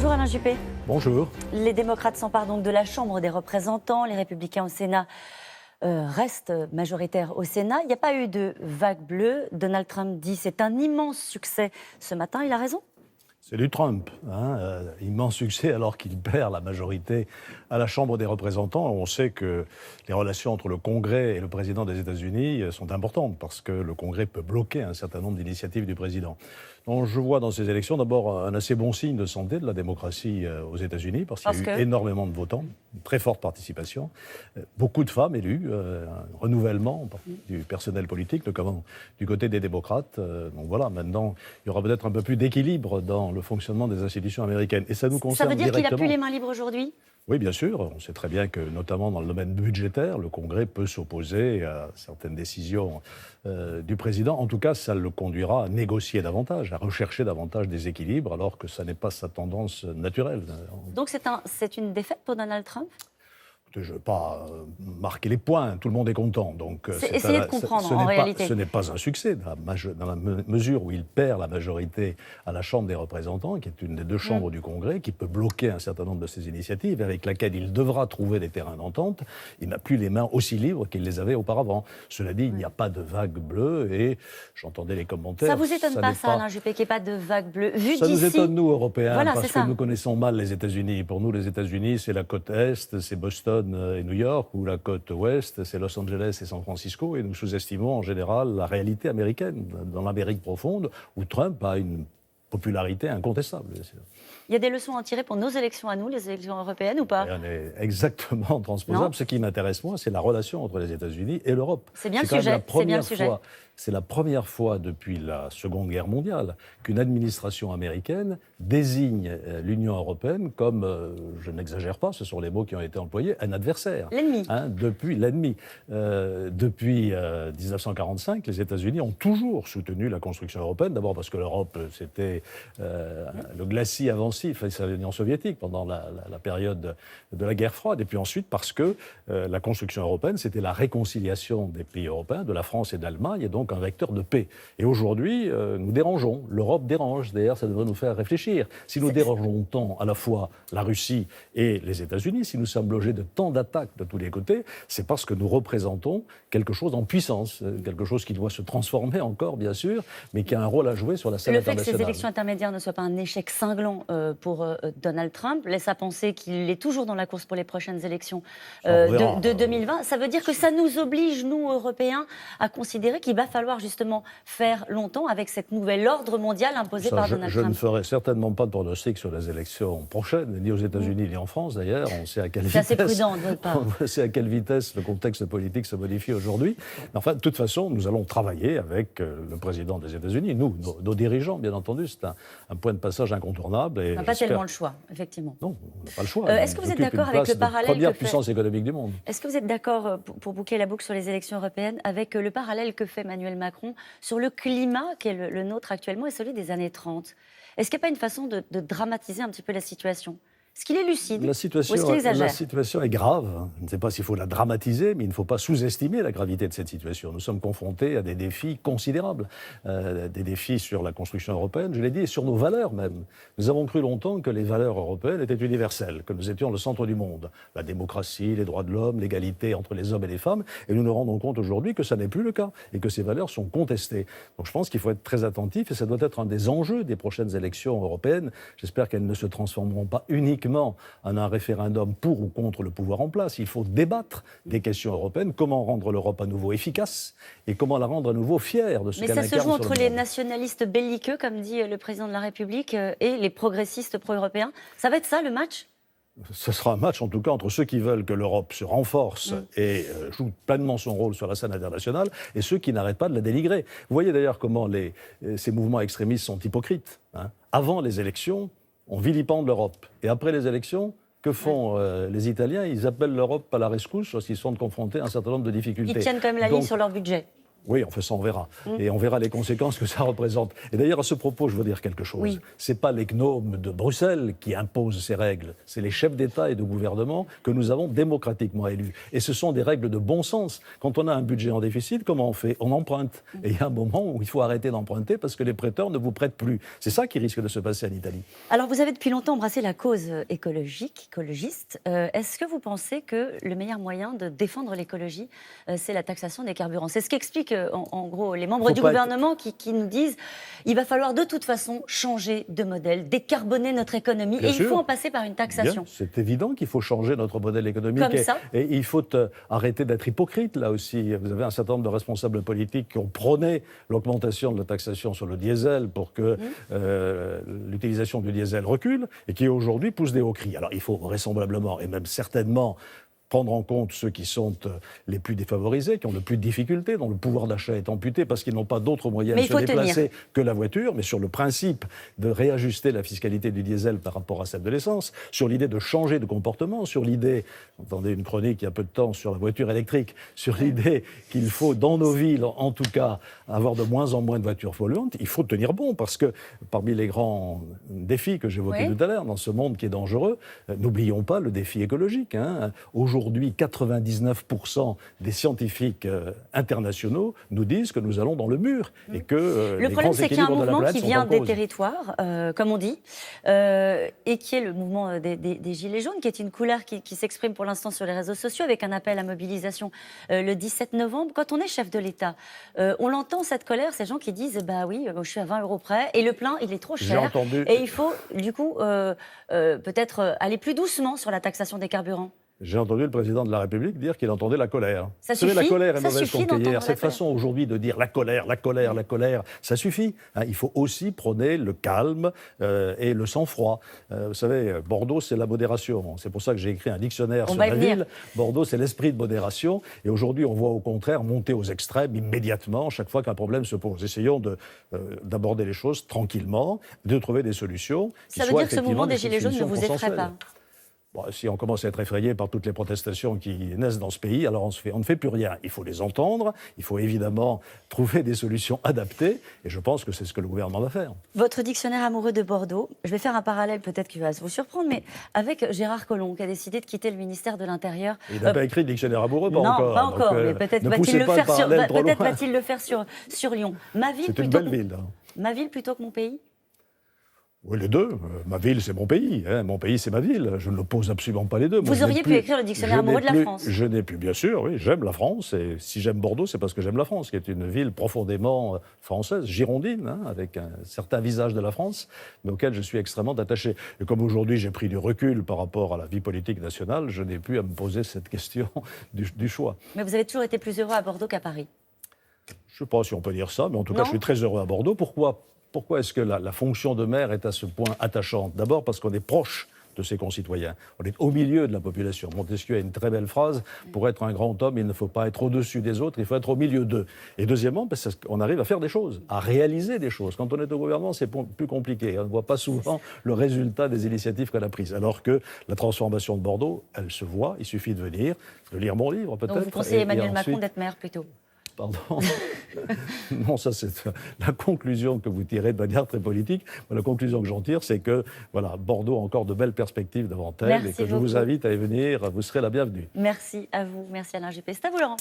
Bonjour Alain Juppé. Bonjour. Les démocrates s'emparent donc de la Chambre des représentants, les républicains au Sénat restent majoritaires au Sénat. Il n'y a pas eu de vague bleue. Donald Trump dit c'est un immense succès ce matin, il a raison. C'est du Trump, immense succès alors qu'il perd la majorité à la Chambre des représentants. On sait que les relations entre le Congrès et le président des États-Unis sont importantes parce que le Congrès peut bloquer un certain nombre d'initiatives du président. Donc je vois dans ces élections d'abord un assez bon signe de santé de la démocratie aux États-Unis parce qu'il y a eu énormément de votants, une très forte participation, beaucoup de femmes élues, un renouvellement du personnel politique, notamment du côté des démocrates. Donc voilà, maintenant il y aura peut-être un peu plus d'équilibre dans le fonctionnement des institutions américaines. Et ça nous concerne directement. Ça veut dire qu'il n'a plus les mains libres aujourd'hui ? Oui, bien sûr. On sait très bien que, notamment dans le domaine budgétaire, le Congrès peut s'opposer à certaines décisions du président. En tout cas, ça le conduira à négocier davantage, à rechercher davantage des équilibres, alors que ça n'est pas sa tendance naturelle. Donc c'est une défaite pour Donald Trump ? Je ne veux pas marquer les points, tout le monde est content. Donc, essayez de comprendre en réalité. Ce n'est pas un succès, dans la mesure où il perd la majorité à la Chambre des représentants, qui est une des deux chambres du Congrès, qui peut bloquer un certain nombre de ses initiatives, avec laquelle il devra trouver des terrains d'entente. Il n'a plus les mains aussi libres qu'il les avait auparavant. Cela dit, il n'y a pas de vague bleue, et j'entendais les commentaires. Ça ne vous étonne pas, ça, Alain Juppé, qu'il n'y ait pas de vague bleue vu ça d'ici. nous étonne, nous, Européens, voilà, parce que nous connaissons mal les États-Unis. Pour nous, les États-Unis, c'est la côte Est, c'est Boston et New York, ou la côte ouest, c'est Los Angeles et San Francisco, et nous sous-estimons en général la réalité américaine, dans l'Amérique profonde, où Trump a une popularité incontestable, bien sûr. Il y a des leçons à tirer pour nos élections à nous, les élections européennes, ou pas ? Rien n'est exactement transposable. Non. Ce qui m'intéresse, moi, c'est la relation entre les États-Unis et l'Europe. C'est bien le sujet. C'est la première fois depuis la Seconde Guerre mondiale qu'une administration américaine désigne l'Union européenne comme, je n'exagère pas, ce sont les mots qui ont été employés, un adversaire. L'ennemi. Depuis l'ennemi. Depuis 1945, les États-Unis ont toujours soutenu la construction européenne. D'abord parce que l'Europe, c'était le glacis avancé face à l'Union soviétique pendant la période de la guerre froide. Et puis ensuite parce que la construction européenne, c'était la réconciliation des pays européens, de la France et de l'Allemagne, et donc un vecteur de paix. Et aujourd'hui, nous dérangeons. L'Europe dérange. D'ailleurs, ça devrait nous faire réfléchir. Si nous dérangeons tant à la fois la Russie et les États-Unis, si nous sommes logés de tant d'attaques de tous les côtés, c'est parce que nous représentons quelque chose en puissance, quelque chose qui doit se transformer encore, bien sûr, mais qui a un rôle à jouer sur la scène internationale. Le fait que ces élections intermédiaires ne soient pas un échec cinglant pour Donald Trump laisse à penser qu'il est toujours dans la course pour les prochaines élections de 2020. Ça veut dire que ça nous oblige, nous, Européens, à considérer qu'il va falloir justement faire longtemps avec cette nouvelle ordre mondial imposé par Donald Trump. Je ne ferai certainement pas de pronostic sur les élections prochaines, ni aux États-Unis, ni en France d'ailleurs. On sait à quelle vitesse, assez prudent, de votre part. On sait à quelle vitesse le contexte politique se modifie aujourd'hui. Enfin, de toute façon, nous allons travailler avec le président des États-Unis, nous, nos dirigeants, bien entendu. C'est un point de passage incontournable. On n'a pas tellement le choix, effectivement. Non, on n'a pas le choix. Est-ce que vous êtes d'accord avec le parallèle première puissance économique du monde. Est-ce que vous êtes d'accord, pour boucler la boucle sur les élections européennes, avec le parallèle que fait Emmanuel Macron sur le climat qui est le nôtre actuellement et celui des années 30 ? Est-ce qu'il n'y a pas une façon de dramatiser un petit peu la situation ? Est-ce qu'il est lucide ou est-ce qu'il exagère ? La situation est grave. Je ne sais pas s'il faut la dramatiser, mais il ne faut pas sous-estimer la gravité de cette situation. Nous sommes confrontés à des défis considérables, des défis sur la construction européenne, je l'ai dit, et sur nos valeurs même. Nous avons cru longtemps que les valeurs européennes étaient universelles, que nous étions le centre du monde. La démocratie, les droits de l'homme, l'égalité entre les hommes et les femmes. Et nous nous rendons compte aujourd'hui que ça n'est plus le cas et que ces valeurs sont contestées. Donc je pense qu'il faut être très attentif et ça doit être un des enjeux des prochaines élections européennes. J'espère qu'elles ne se transformeront pas uniquement en un référendum pour ou contre le pouvoir en place. Il faut débattre des questions européennes, comment rendre l'Europe à nouveau efficace et comment la rendre à nouveau fière de ce qu'elle incarne. Mais ça se joue entre les nationalistes belliqueux, comme dit le président de la République, et les progressistes pro-européens. Ça va être ça, le match ? Ce sera un match, en tout cas, entre ceux qui veulent que l'Europe se renforce et joue pleinement son rôle sur la scène internationale et ceux qui n'arrêtent pas de la dénigrer. Vous voyez d'ailleurs comment ces mouvements extrémistes sont hypocrites. Avant les élections, on vilipende l'Europe. Et après les élections, que font les Italiens ? Ils appellent l'Europe à la rescousse parce qu'ils sont confrontés à un certain nombre de difficultés. Ils tiennent quand même la ligne sur leur budget. Oui, enfin ça on verra. Et on verra les conséquences que ça représente. Et d'ailleurs, à ce propos, je veux dire quelque chose. Oui. Ce n'est pas les gnomes de Bruxelles qui imposent ces règles. C'est les chefs d'État et de gouvernement que nous avons démocratiquement élus. Et ce sont des règles de bon sens. Quand on a un budget en déficit, comment on fait? On emprunte. Et il y a un moment où il faut arrêter d'emprunter parce que les prêteurs ne vous prêtent plus. C'est ça qui risque de se passer en Italie. Alors, vous avez depuis longtemps embrassé la cause écologiste. Est-ce que vous pensez que le meilleur moyen de défendre l'écologie, c'est la taxation des carburants? C'est ce qu'expliquent en gros les membres du gouvernement qui nous disent il va falloir de toute façon changer de modèle, décarboner notre économie Bien et sûr. il faut en passer par une taxation. Bien, c'est évident qu'il faut changer notre modèle économique. Comme ça. Et il faut arrêter d'être hypocrite là aussi. Vous avez un certain nombre de responsables politiques qui ont prôné l'augmentation de la taxation sur le diesel pour que l'utilisation du diesel recule et qui aujourd'hui poussent des hauts cris. Alors il faut vraisemblablement et même certainement prendre en compte ceux qui sont les plus défavorisés, qui ont le plus de difficultés, dont le pouvoir d'achat est amputé parce qu'ils n'ont pas d'autres moyens de se déplacer que la voiture. Mais sur le principe de réajuster la fiscalité du diesel par rapport à celle de l'essence, sur l'idée de changer de comportement, sur l'idée, j'entendais une chronique il y a peu de temps sur la voiture électrique, sur l'idée qu'il faut dans nos villes, en tout cas, avoir de moins en moins de voitures polluantes, il faut tenir bon parce que parmi les grands défis que j'évoquais tout à l'heure, dans ce monde qui est dangereux, n'oublions pas le défi écologique. Aujourd'hui, 99% des scientifiques internationaux nous disent que nous allons dans le mur et que le problème, c'est qu'il y a un mouvement qui vient des cause. territoires, comme on dit, et qui est le mouvement des Gilets jaunes, qui est une couleur qui s'exprime pour l'instant sur les réseaux sociaux avec un appel à mobilisation le 17 novembre. Quand on est chef de l'État, on l'entend cette colère, ces gens qui disent bah oui, je suis à 20 € près et le plein il est trop cher et il faut du coup peut-être aller plus doucement sur la taxation des carburants. J'ai entendu le président de la République dire qu'il entendait la colère. Ça suffit. La colère est mauvaise suffit conseillère. Cette façon aujourd'hui de dire la colère, ça suffit. Il faut aussi prôner le calme et le sang-froid. Vous savez, Bordeaux, c'est la modération. C'est pour ça que j'ai écrit un dictionnaire sur la ville. Bordeaux, c'est l'esprit de modération. Et aujourd'hui, on voit au contraire monter aux extrêmes immédiatement chaque fois qu'un problème se pose. Essayons d'aborder les choses tranquillement, de trouver des solutions. Ça veut dire que ce mouvement des Gilets jaunes ne vous effraie pas? Bon, si on commence à être effrayé par toutes les protestations qui naissent dans ce pays, alors on ne fait plus rien. Il faut les entendre, il faut évidemment trouver des solutions adaptées, et je pense que c'est ce que le gouvernement va faire. Votre dictionnaire amoureux de Bordeaux, je vais faire un parallèle peut-être qui va vous surprendre, mais avec Gérard Collomb, qui a décidé de quitter le ministère de l'Intérieur. Il n'a pas écrit de dictionnaire amoureux, pas encore. Non, pas encore, mais peut-être va-t-il le faire sur Lyon. Ma ville c'est une belle ville. Ma ville plutôt que mon pays? Oui, les deux. Ma ville, c'est mon pays. Mon pays, c'est ma ville. Je ne l'oppose absolument pas les deux. Vous auriez pu écrire le dictionnaire amoureux de la France. Je n'ai plus, bien sûr, oui. J'aime la France. Et si j'aime Bordeaux, c'est parce que j'aime la France, qui est une ville profondément française, girondine, avec un certain visage de la France, mais auquel je suis extrêmement attaché. Et comme aujourd'hui, j'ai pris du recul par rapport à la vie politique nationale, je n'ai plus à me poser cette question du choix. Mais vous avez toujours été plus heureux à Bordeaux qu'à Paris? Je ne sais pas si on peut dire ça, mais en tout cas, je suis très heureux à Bordeaux. Pourquoi est-ce que la fonction de maire est à ce point attachante? D'abord parce qu'on est proche de ses concitoyens. On est au milieu de la population. Montesquieu a une très belle phrase, pour être un grand homme, il ne faut pas être au-dessus des autres, il faut être au milieu d'eux. Et deuxièmement, parce qu'on arrive à faire des choses, à réaliser des choses. Quand on est au gouvernement, c'est plus compliqué. On ne voit pas souvent le résultat des initiatives qu'on a prises. Alors que la transformation de Bordeaux, elle se voit, il suffit de venir, de lire mon livre peut-être. Donc vous conseillez Emmanuel Macron d'être maire plutôt? Pardon. Non, ça c'est la conclusion que vous tirez de manière très politique. La conclusion que j'en tire, c'est que voilà, Bordeaux a encore de belles perspectives devant elle. Merci et que beaucoup. je vous invite à y venir, vous serez la bienvenue. Merci à vous, merci Alain Juppé. C'est à vous Laurent.